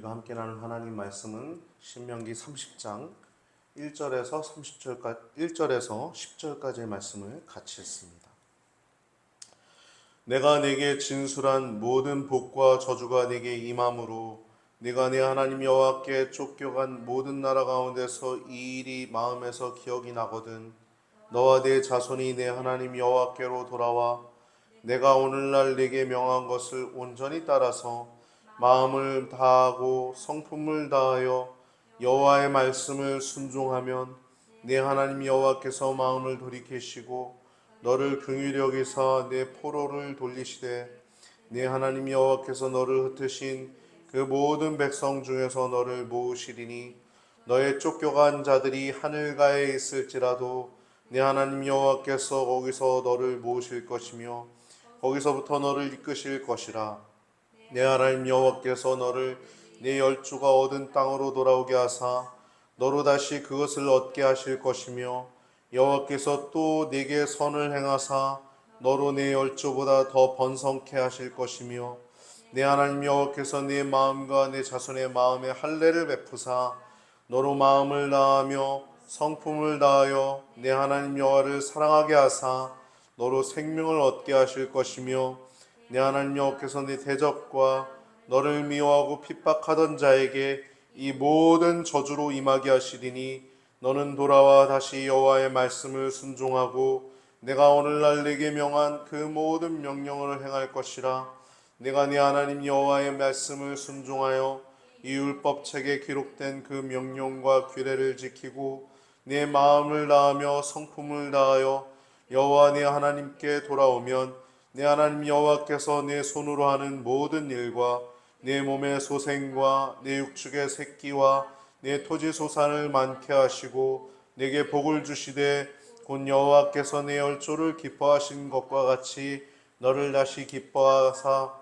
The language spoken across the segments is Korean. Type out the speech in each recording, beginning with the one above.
우리가 함께 나눌 하나님 말씀은 신명기 30장 1절에서 30절까지 1절에서 10절까지의 말씀을 같이 읽습니다. 내가 네게 진술한 모든 복과 저주가 네게 임함으로 네가 네 하나님 여호와께 쫓겨간 모든 나라 가운데서 이 일이 마음에서 기억이 나거든 너와 네 자손이 네 하나님 여호와께로 돌아와 내가 오늘날 네게 명한 것을 온전히 따라서 마음을 다하고 성품을 다하여 여호와의 말씀을 순종하면 네 하나님 여호와께서 마음을 돌이키시고 너를 긍휼히 여기사 네 포로를 돌리시되 네 하나님 여호와께서 너를 흩으신 그 모든 백성 중에서 너를 모으시리니 너의 쫓겨간 자들이 하늘가에 있을지라도 네 하나님 여호와께서 거기서 너를 모으실 것이며 거기서부터 너를 이끄실 것이라. 내 하나님 여호와께서 너를 네 열조가 얻은 땅으로 돌아오게 하사 너로 다시 그것을 얻게 하실 것이며 여호와께서 또 네게 선을 행하사 너로 네 열조보다 더 번성케 하실 것이며 내 하나님 여호와께서 네 마음과 네 자손의 마음에 할례를 베푸사 너로 마음을 다하며 성품을 다하여 내 하나님 여호와를 사랑하게 하사 너로 생명을 얻게 하실 것이며 내 하나님 여호와께서 네 대적과 너를 미워하고 핍박하던 자에게 이 모든 저주로 임하게 하시리니 너는 돌아와 다시 여호와의 말씀을 순종하고 내가 오늘날 네게 명한 그 모든 명령을 행할 것이라. 내가 네 하나님 여호와의 말씀을 순종하여 이 율법책에 기록된 그 명령과 규례를 지키고 네 마음을 다하며 성품을 다하여 여호와 네 하나님께 돌아오면 내 하나님 여호와께서 내 손으로 하는 모든 일과 내 몸의 소생과 내 육축의 새끼와 내 토지 소산을 많게 하시고 내게 복을 주시되 곧 여호와께서 내 열조를 기뻐하신 것과 같이 너를 다시 기뻐하사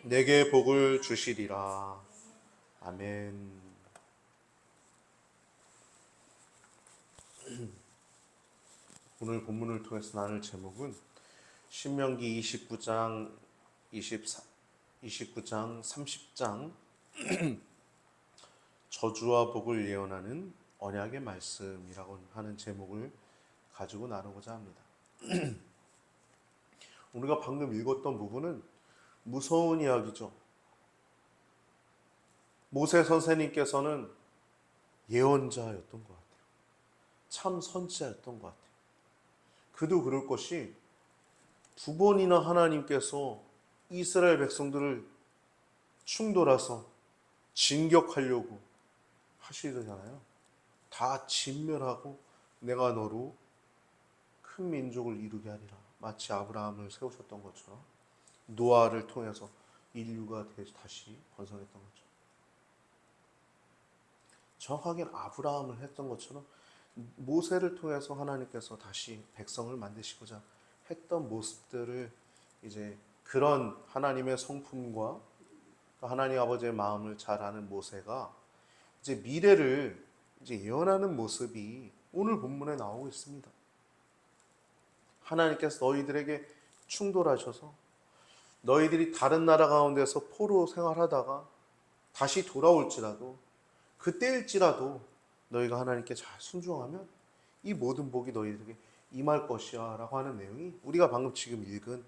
내게 복을 주시리라. 아멘. 오늘 본문을 통해서 나눌 제목은 신명기 29장 30장 저주와 복을 예언하는 언약의 말씀이라고 하는 제목을 가지고 나누고자 합니다. 우리가 방금 읽었던 부분은 무서운 이야기죠. 모세 선생님께서는 예언자였던 것 같아요. 참 선지자였던 것 같아요. 그도 그럴 것이 두 번이나 하나님께서 이스라엘 백성들을 충돌해서 진격하려고 하시잖아요. 다 진멸하고 내가 너로 큰 민족을 이루게 하리라. 마치 아브라함을 세우셨던 것처럼 노아를 통해서 인류가 다시 번성했던 거죠. 정확하게는 아브라함을 했던 것처럼 모세를 통해서 하나님께서 다시 백성을 만드시고자 했던 모습들을 이제 그런 하나님의 성품과 하나님 아버지의 마음을 잘 아는 모세가 이제 미래를 이제 예언하는 모습이 오늘 본문에 나오고 있습니다. 하나님께서 너희들에게 충돌하셔서 너희들이 다른 나라 가운데서 포로 생활하다가 다시 돌아올지라도 그때일지라도 너희가 하나님께 잘 순종하면 이 모든 복이 너희들에게 임할 것이야 라고 하는 내용이 우리가 방금 지금 읽은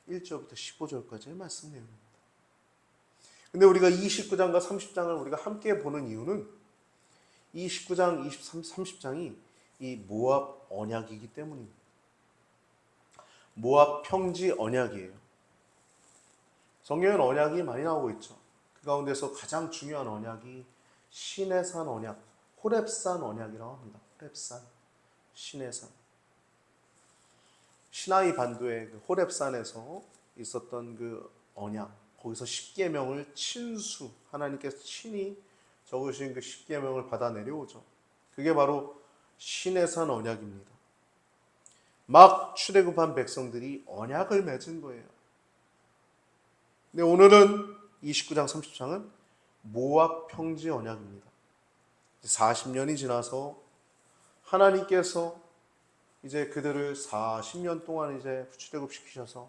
1절부터 15절까지의 말씀 내용입니다. 근데 우리가 29장과 30장을 우리가 함께 보는 이유는 29장, 23, 30장이 이 모압 언약이기 때문입니다. 모압 평지 언약이에요. 성경에는 언약이 많이 나오고 있죠. 그 가운데서 가장 중요한 언약이 시내산 언약, 호렙산 언약이라고 합니다. 호렙산, 시내산. 시나이 반도의 그 호렙산에서 있었던 그 언약, 거기서 십계명을 친수, 하나님께서 친히 적으신 그 십계명을 받아 내려오죠. 그게 바로 시내산 언약입니다. 막 출애굽한 백성들이 언약을 맺은 거예요. 근데 오늘은 29장 30장은 모압 평지 언약입니다. 40년이 지나서 하나님께서 이제 그들을 40년 동안 이제 출애굽 시키셔서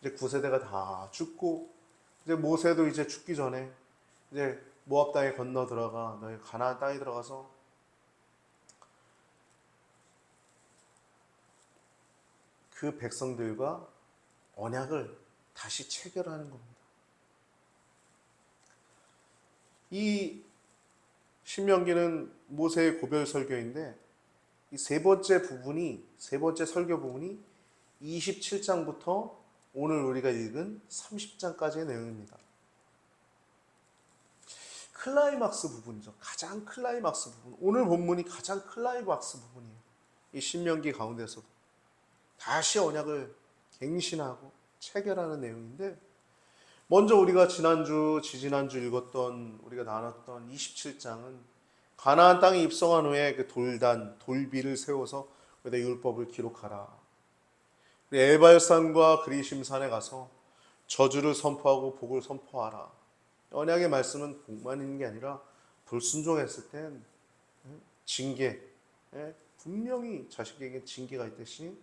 이제 9세대가 다 죽고 이제 모세도 이제 죽기 전에 이제 모압 땅에 건너 들어가 너희 가나안 땅에 들어가서 그 백성들과 언약을 다시 체결하는 겁니다. 이 신명기는 모세의 고별 설교인데 이 세 번째 설교 부분이 27장부터 오늘 우리가 읽은 30장까지의 내용입니다. 클라이막스 부분이죠. 가장 클라이막스 부분. 오늘 본문이 가장 클라이막스 부분이에요. 이 신명기 가운데서도 다시 언약을 갱신하고 체결하는 내용인데, 먼저 우리가 지지난주 읽었던, 우리가 나눴던 27장은 가나안 땅에 입성한 후에 그 돌비를 세워서 거기다 율법을 기록하라. 에발산과 그리심산에 가서 저주를 선포하고 복을 선포하라. 언약의 말씀은 복만 있는 게 아니라 불순종했을 땐 징계, 분명히 자식에게 징계가 있듯이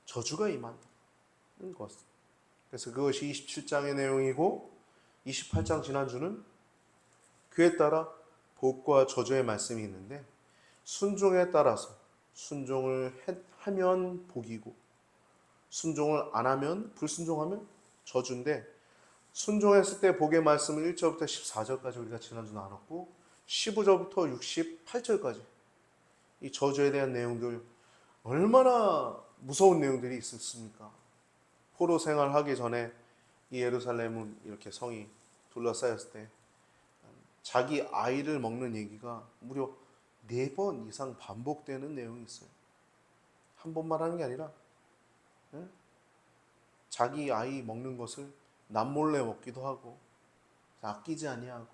저주가 임한다는 것. 그래서 그것이 27장의 내용이고, 28장 지난주는 그에 따라 복과 저주의 말씀이 있는데, 순종에 따라서 순종을 하면 복이고 순종을 안 하면, 불순종하면 저주인데, 순종했을 때 복의 말씀을 1절부터 14절까지 우리가 지난주 나눴고 15절부터 68절까지 이 저주에 대한 내용들, 얼마나 무서운 내용들이 있었습니까? 포로 생활하기 전에 이 예루살렘은 이렇게 성이 둘러싸였을 때 자기 아이를 먹는 얘기가 무려 4번 이상 반복되는 내용이 있어요. 한 번만 하는 게 아니라 자기 아이 먹는 것을 남몰래 먹기도 하고 아끼지 아니하고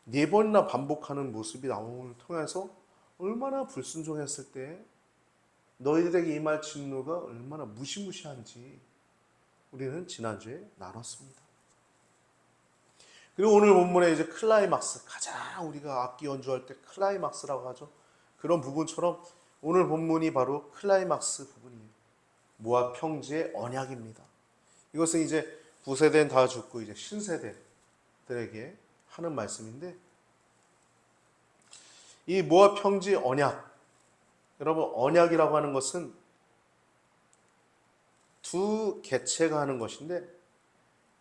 4번이나 반복하는 모습이 나옴을 통해서 얼마나 불순종했을 때 너희들에게 임할 진노가 얼마나 무시무시한지 우리는 지난주에 나눴습니다. 그리고 오늘 본문에 이제 클라이막스, 가장 우리가 악기 연주할 때 클라이막스라고 하죠. 그런 부분처럼 오늘 본문이 바로 클라이막스 부분이에요. 모압 평지의 언약입니다. 이것은 이제 구세대는 다 죽고 이제 신세대들에게 하는 말씀인데, 이 모압 평지 언약, 여러분, 언약이라고 하는 것은 두 개체가 하는 것인데,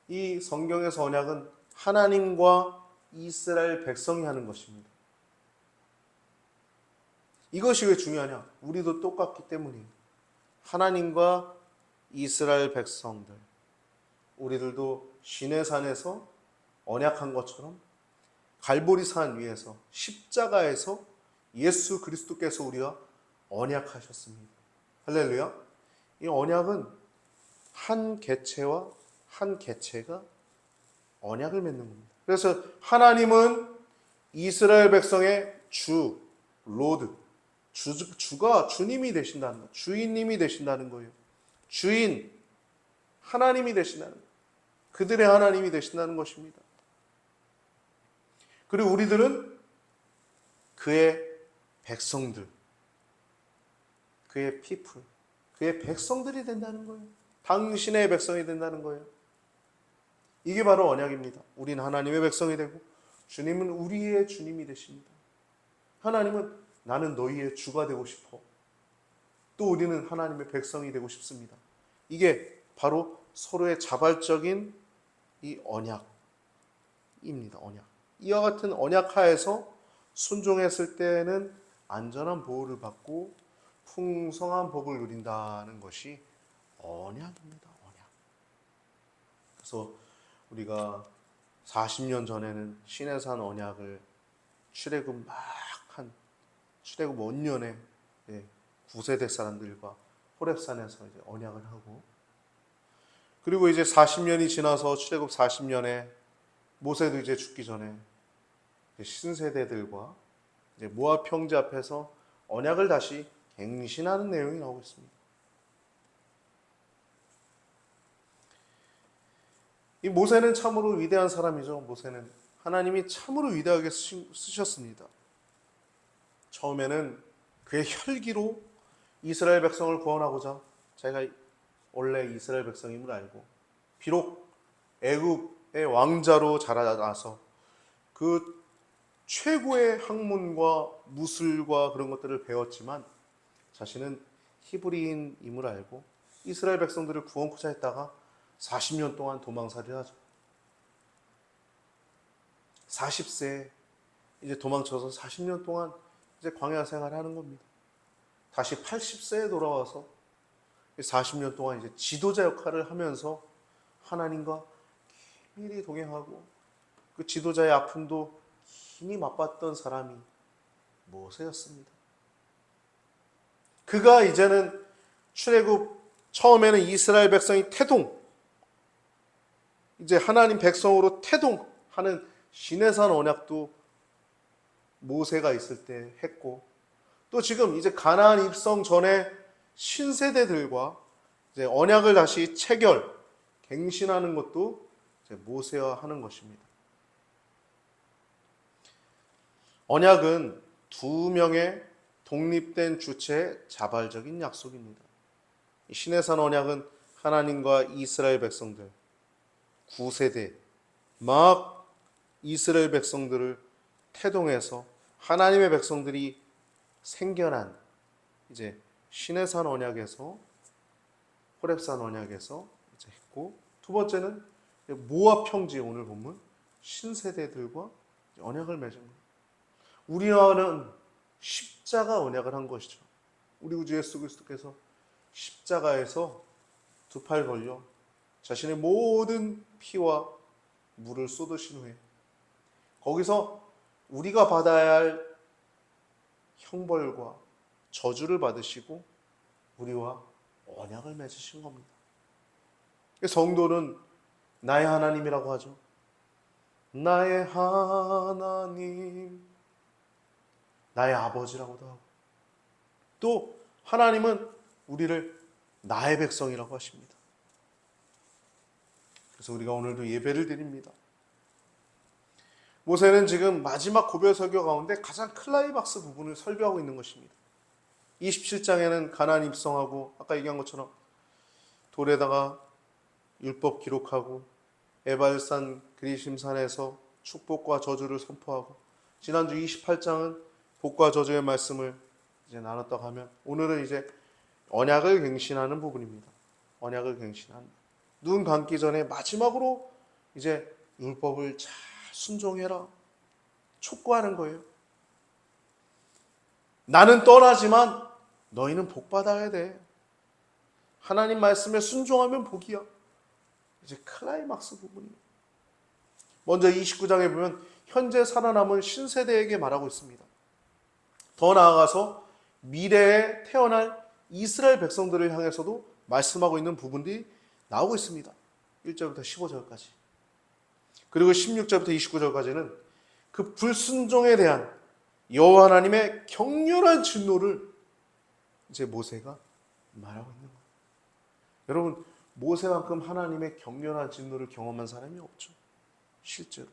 이 성경에서 언약은 하나님과 이스라엘 백성이 하는 것입니다. 이것이 왜 중요하냐? 우리도 똑같기 때문이에요. 하나님과 이스라엘 백성들, 우리들도 시내산에서 언약한 것처럼 갈보리산 위에서 십자가에서 예수 그리스도께서 우리와 언약하셨습니다. 할렐루야. 이 언약은 한 개체와 한 개체가 언약을 맺는 겁니다. 그래서 하나님은 이스라엘 백성의 로드, 주가 주님이 되신다는 것, 주인님이 되신다는 거예요. 주인, 하나님이 되신다는 것, 그들의 하나님이 되신다는 것입니다. 그리고 우리들은 그의 백성들, 그의 피플, 그의 백성들이 된다는 거예요. 당신의 백성이 된다는 거예요. 이게 바로 언약입니다. 우리는 하나님의 백성이 되고 주님은 우리의 주님이 되십니다. 하나님은 나는 너희의 주가 되고 싶어. 또 우리는 하나님의 백성이 되고 싶습니다. 이게 바로 서로의 자발적인 이 언약입니다. 언약. 이와 같은 언약 하에서 순종했을 때는 안전한 보호를 받고 풍성한 복을 누린다는 것이 언약입니다. 언약. 그래서 우리가 40년 전에는 시내산 언약을 출애굽 원년에 9세대 사람들과 호렙산에서 이제 언약을 하고, 그리고 이제 40년이 지나서 출애굽 40년에 모세도 이제 죽기 전에 신세대들과 이제 모압 평지 앞에서 언약을 다시 갱신하는 내용이 나오고 있습니다. 이 모세는 참으로 위대한 사람이죠. 모세는 하나님이 참으로 위대하게 쓰셨습니다. 처음에는 그의 혈기로 이스라엘 백성을 구원하고자, 자기가 원래 이스라엘 백성임을 알고 비록 애굽 왕자로 자라나서 그 최고의 학문과 무술과 그런 것들을 배웠지만 자신은 히브리인임을 알고 이스라엘 백성들을 구원코자 했다가 40년 동안 도망살이를 하죠. 40세에 이제 도망쳐서 40년 동안 이제 광야 생활을 하는 겁니다. 다시 80세에 돌아와서 40년 동안 이제 지도자 역할을 하면서 하나님과 긴밀히 동행하고 그 지도자의 아픔도 긴히 맛봤던 사람이 모세였습니다. 그가 이제는 출애굽 처음에는 이스라엘 백성이 태동, 이제 하나님 백성으로 태동하는 시내산 언약도 모세가 있을 때 했고, 또 지금 이제 가나안 입성 전에 신세대들과 이제 언약을 다시 체결, 갱신하는 것도 이제 모세와 하는 것입니다. 언약은 두 명의 독립된 주체의 자발적인 약속입니다. 시내산 언약은 하나님과 이스라엘 백성들 9세대 막 이스라엘 백성들을 태동해서 하나님의 백성들이 생겨난 이제 시내산 언약에서 호렙산 언약에서 이제 했고, 두 번째는 모압 평지 오늘 본문 신세대들과 언약을 맺은 거예요. 우리와는 십자가 언약을 한 것이죠. 우리 구주 예수 그리스도께서 십자가에서 두 팔 벌려 자신의 모든 피와 물을 쏟으신 후에 거기서 우리가 받아야 할 형벌과 저주를 받으시고 우리와 언약을 맺으신 겁니다. 성도는 나의 하나님이라고 하죠. 나의 하나님, 나의 아버지라고도 하고, 또 하나님은 우리를 나의 백성이라고 하십니다. 그래서 우리가 오늘도 예배를 드립니다. 모세는 지금 마지막 고별 설교 가운데 가장 클라이막스 부분을 설교하고 있는 것입니다. 27장에는 가나안 입성하고 아까 얘기한 것처럼 돌에다가 율법 기록하고 에발산 그리심산에서 축복과 저주를 선포하고, 지난주 28장은 복과 저주의 말씀을 이제 나눴다고 하면 오늘은 이제 언약을 갱신하는 부분입니다. 언약을 갱신하는, 눈 감기 전에 마지막으로 이제 율법을 잘 순종해라 촉구하는 거예요. 나는 떠나지만 너희는 복 받아야 돼. 하나님 말씀에 순종하면 복이야. 이제 클라이막스 부분이에요. 먼저 29장에 보면 현재 살아남은 신세대에게 말하고 있습니다. 더 나아가서 미래에 태어날 이스라엘 백성들을 향해서도 말씀하고 있는 부분들이 나오고 있습니다. 1절부터 15절까지. 그리고 16절부터 29절까지는 그 불순종에 대한 여호와 하나님의 격렬한 진노를 이제 모세가 말하고 있는 거예요. 여러분, 모세만큼 하나님의 격렬한 진노를 경험한 사람이 없죠. 실제로.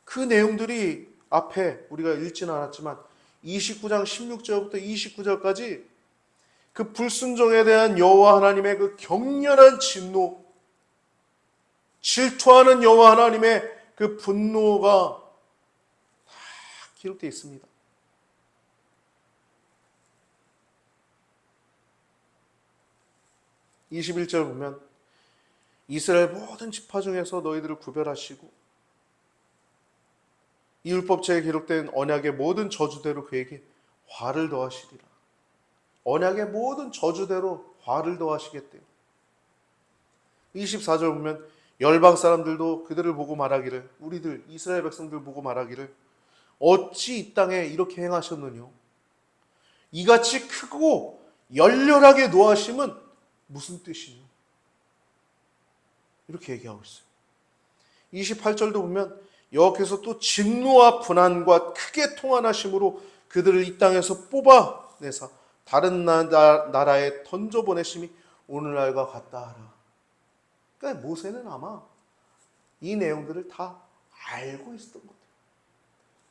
그 내용들이 앞에 우리가 읽지는 않았지만 29장 16절부터 29절까지 그 불순종에 대한 여호와 하나님의 그 격렬한 진노, 질투하는 여호와 하나님의 그 분노가 다 기록되어 있습니다. (21절) 보면 이스라엘 모든 지파 중에서 너희들을 구별하시고 이 율법책에 기록된 언약의 모든 저주대로 그에게 화를 더하시리라. 언약의 모든 저주대로 화를 더하시겠대요. 24절 보면 열방 사람들도 그들을 보고 말하기를, 우리들 이스라엘 백성들 보고 말하기를 어찌 이 땅에 이렇게 행하셨느냐. 이같이 크고 열렬하게 노하심은 무슨 뜻이냐. 이렇게 얘기하고 있어요. 28절도 보면 여호와께서 또 진노와 분한과 크게 통한하심으로 그들을 이 땅에서 뽑아내사 다른 나라에 던져보내심이 오늘날과 같다 하라. 그러니까 모세는 아마 이 내용들을 다 알고 있었던 것 같아요.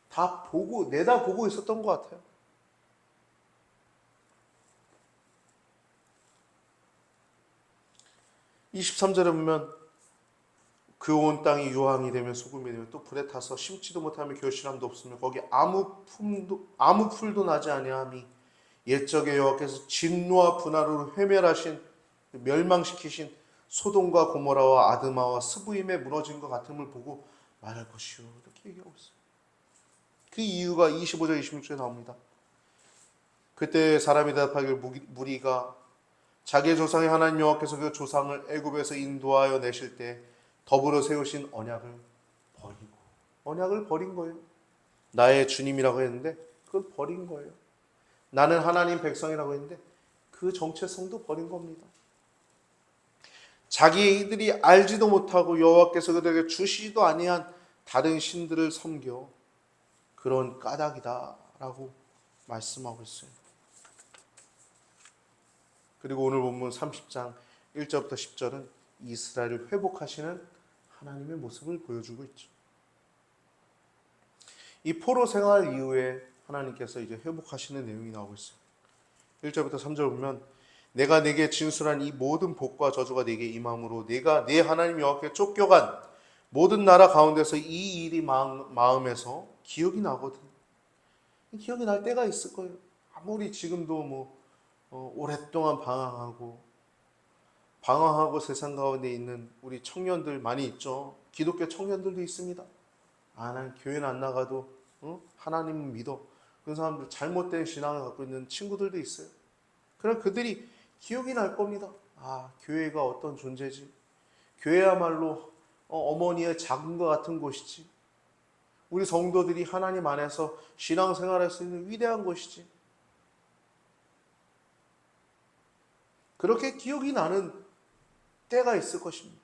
다 보고 내다보고 있었던 것 같아요. 23절에 보면 그 온 땅이 유황이 되면 소금이 되면 또 불에 타서 심지도 못하며 결실함도 없으며 거기 아무 풀도 나지 아니함이 옛적에 여호와께서 진노와 분하로 회멸하신 멸망시키신 소돔과 고모라와 아드마와 스부임에 무너진 것 같음을 보고 말할 것이요 이렇게 얘기하고 있어요. 그 이유가 25절 26절에 나옵니다. 그때 사람이 대답하길 무리가 자기의 조상의 하나님 여호와께서 그 조상을 애굽에서 인도하여 내실 때 더불어 세우신 언약을 버린 거예요. 나의 주님이라고 했는데 그걸 버린 거예요. 나는 하나님 백성이라고 했는데 그 정체성도 버린 겁니다. 자기들이 알지도 못하고 여호와께서 그들에게 주시지도 아니한 다른 신들을 섬겨 그런 까닭이다라고 말씀하고 있어요. 그리고 오늘 본문 30장 1절부터 10절은 이스라엘을 회복하시는 하나님의 모습을 보여주고 있죠. 이 포로 생활 이후에 하나님께서 이제 회복하시는 내용이 나오고 있어요. 1절부터 3절 보면 내가 네게 진술한 이 모든 복과 저주가 네게 임함으로 네가 네 하나님 여호와께 쫓겨간 모든 나라 가운데서 이 일이 마음에서 기억이 나거든. 기억이 날 때가 있을 거예요. 아무리 지금도 오랫동안 방황하고 세상 가운데 있는 우리 청년들 많이 있죠. 기독교 청년들도 있습니다. 난 교회는 안 나가도 하나님은 믿어. 그런 사람들 잘못된 신앙을 갖고 있는 친구들도 있어요. 그럼 그들이 기억이 날 겁니다. 교회가 어떤 존재지. 교회야말로 어머니의 작은 것 같은 곳이지. 우리 성도들이 하나님 안에서 신앙생활할 수 있는 위대한 곳이지. 그렇게 기억이 나는 때가 있을 것입니다.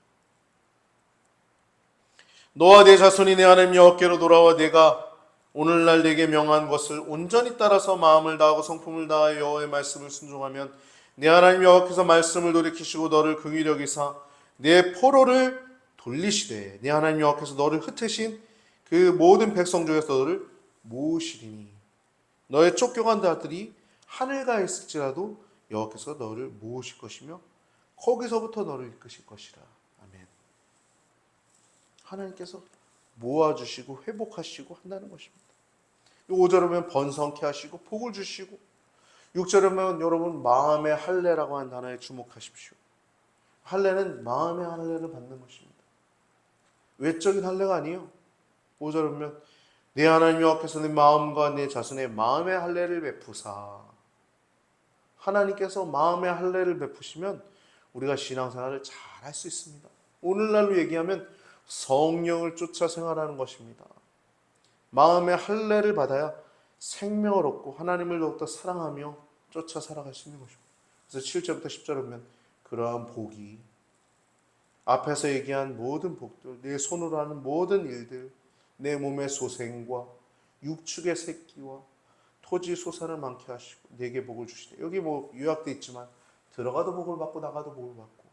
너와 내 자손이 내 하나님 여호와께로 돌아와 내가 오늘날 내게 명한 것을 온전히 따라서 마음을 다하고 성품을 다하여 여호와의 말씀을 순종하면 내 하나님 여호와께서 말씀을 돌이키시고 너를 긍휼히 여기사 내 포로를 돌리시되 내 하나님 여호와께서 너를 흩으신 그 모든 백성 중에서 너를 모으시리니 너의 쫓겨간 자들이 하늘가에 있을지라도 여호와께서 너를 모으실 것이며 거기서부터 너를 이끄실 것이라. 아멘. 하나님께서 모아주시고 회복하시고 한다는 것입니다. 5절에 보면 번성케 하시고 복을 주시고 6절에 보면 여러분 마음의 할례라고 하는 단어에 주목하십시오. 할례는 마음의 할례를 받는 것입니다. 외적인 할례가 아니에요. 5절에 보면 내 하나님 여호와께서 내 마음과 내 자손의 마음의 할례를 베푸사. 하나님께서 마음의 할례를 베푸시면 우리가 신앙생활을 잘 할 수 있습니다. 오늘날로 얘기하면 성령을 쫓아 생활하는 것입니다. 마음의 할례를 받아야 생명을 얻고 하나님을 더욱더 사랑하며 쫓아 살아갈 수 있는 것입니다. 그래서 7절부터 10절에 보면 그러한 복이 앞에서 얘기한 모든 복들, 내 손으로 하는 모든 일들, 내 몸의 소생과 육축의 새끼와 토지 소산을 많게 하시고 내게 복을 주시되 여기 요약돼 있지만 들어가도 복을 받고 나가도 복을 받고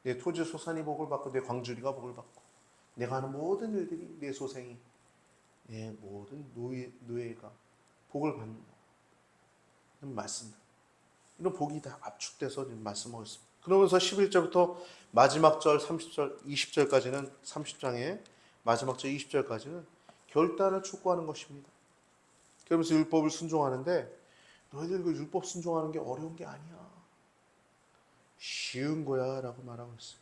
내 토지 소산이 복을 받고 내 광주리가 복을 받고 내가 하는 모든 일들이 내 소생이 내 모든 노예가 복을 받는다. 이런 말씀들. 이런 복이 다 압축돼서 말씀하고 있습니다. 그러면서 11절부터 마지막 절 30절 20절까지는 30장의 마지막 절 20절까지는 결단을 촉구하는 것입니다. 그러면서 율법을 순종하는데 너희들 그 율법 순종하는 게 어려운 게 아니야. 쉬운 거야 라고 말하고 있어요.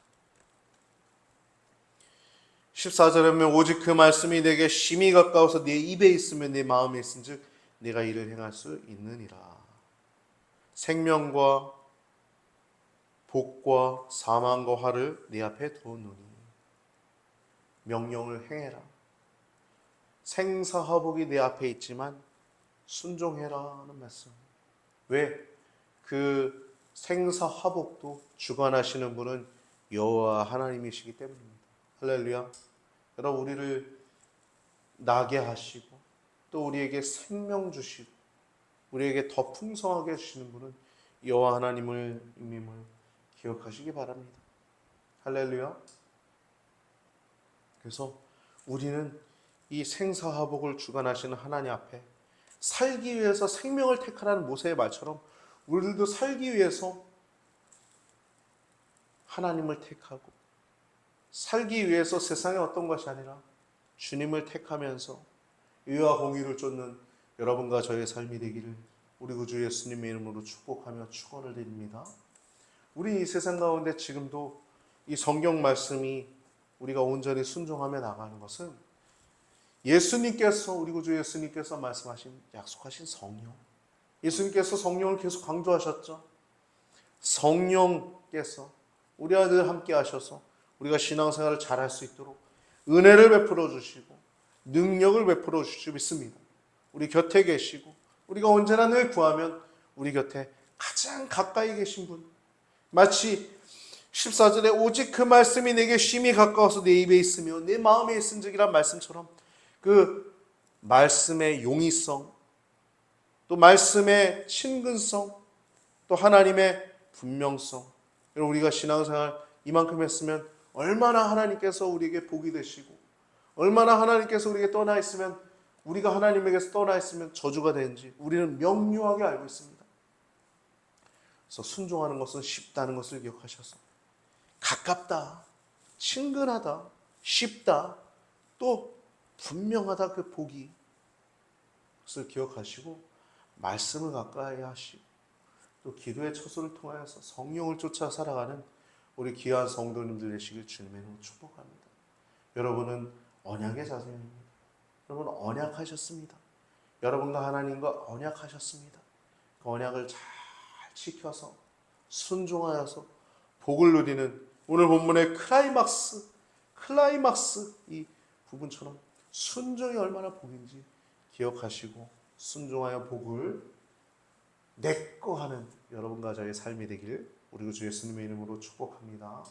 14절에 보면 오직 그 말씀이 내게 심히 가까워서 내 입에 있으면 내 마음에 있은즉 내가 이를 행할 수 있느니라. 생명과 복과 사망과 화를 네 앞에 두었노니 명령을 행해라. 생사화복이 내 앞에 있지만 순종해라 하는 말씀. 왜? 그 생사화복도 주관하시는 분은 여호와 하나님이시기 때문입니다. 할렐루야. 여러분 우리를 나게 하시고 또 우리에게 생명 주시고 우리에게 더 풍성하게 해주시는 분은 여호와 하나님을 기억하시기 바랍니다. 할렐루야. 그래서 우리는 이 생사화복을 주관하시는 하나님 앞에 살기 위해서 생명을 택하라는 모세의 말처럼 우리들도 살기 위해서 하나님을 택하고 살기 위해서 세상의 어떤 것이 아니라 주님을 택하면서 의와 공의를 쫓는 여러분과 저의 삶이 되기를 우리 구주 예수님의 이름으로 축복하며 축원을 드립니다. 우리 이 세상 가운데 지금도 이 성경 말씀이 우리가 온전히 순종하며 나가는 것은 예수님께서, 우리 구주 예수님께서 말씀하신, 약속하신 성령, 예수님께서 성령을 계속 강조하셨죠. 성령께서 우리 아들 함께 하셔서 우리가 신앙생활을 잘할 수 있도록 은혜를 베풀어 주시고 능력을 베풀어 주시고 믿습니다. 우리 곁에 계시고 우리가 언제나 늘 구하면 우리 곁에 가장 가까이 계신 분, 마치 14절에 오직 그 말씀이 내게 심히 가까워서 내 입에 있으며 내 마음에 있은즉이란 말씀처럼 그 말씀의 용이성, 또 말씀의 친근성, 또 하나님의 분명성, 우리가 신앙생활 이만큼 했으면 얼마나 하나님께서 우리에게 복이 되시고 얼마나 하나님께서 우리에게 떠나 있으면, 우리가 하나님에게서 떠나 있으면 저주가 되는지 우리는 명료하게 알고 있습니다. 그래서 순종하는 것은 쉽다는 것을 기억하셔서 가깝다, 친근하다, 쉽다, 또 분명하다, 그 복이, 그것을 기억하시고 말씀을 가까이 하시고 또 기도의 처소를 통하여서 성령을 쫓아 살아가는 우리 귀한 성도님들 되시길 주님의 이름으로 축복합니다. 여러분은 언약의 자손입니다. 여러분 언약하셨습니다. 여러분과 하나님과 언약하셨습니다. 그 언약을 잘 지켜서 순종하여서 복을 누리는 오늘 본문의 클라이막스 이 부분처럼 순종이 얼마나 복인지 기억하시고 순종하여 복을 내꺼 하는 여러분과 저의 삶이 되길 우리 주 예수님의 이름으로 축복합니다.